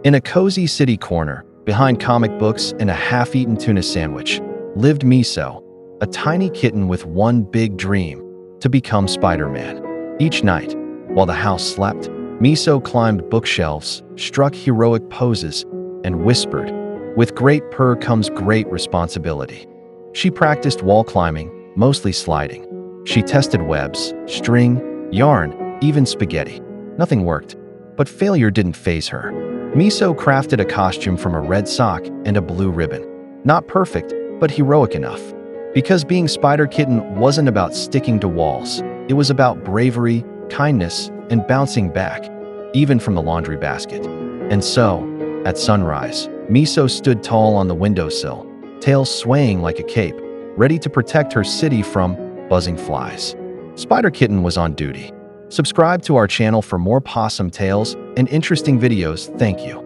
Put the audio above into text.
In a cozy city corner, behind comic books and a half-eaten tuna sandwich, lived Miso, a tiny kitten with one big dream: to become Spider-Man. Each night, while the house slept, Miso climbed bookshelves, struck heroic poses, and whispered, "With great purr comes great responsibility." She practiced wall climbing, mostly sliding. She tested webs, string, yarn, even spaghetti. Nothing worked, but failure didn't faze her. Miso crafted a costume from a red sock and a blue ribbon. Not perfect, but heroic enough. Because being Spider Kitten wasn't about sticking to walls. It was about bravery, kindness, and bouncing back, even from the laundry basket. And so, at sunrise, Miso stood tall on the windowsill, tail swaying like a cape, ready to protect her city from buzzing flies. Spider Kitten was on duty. Subscribe to our channel for more possum tales and interesting videos. Thank you.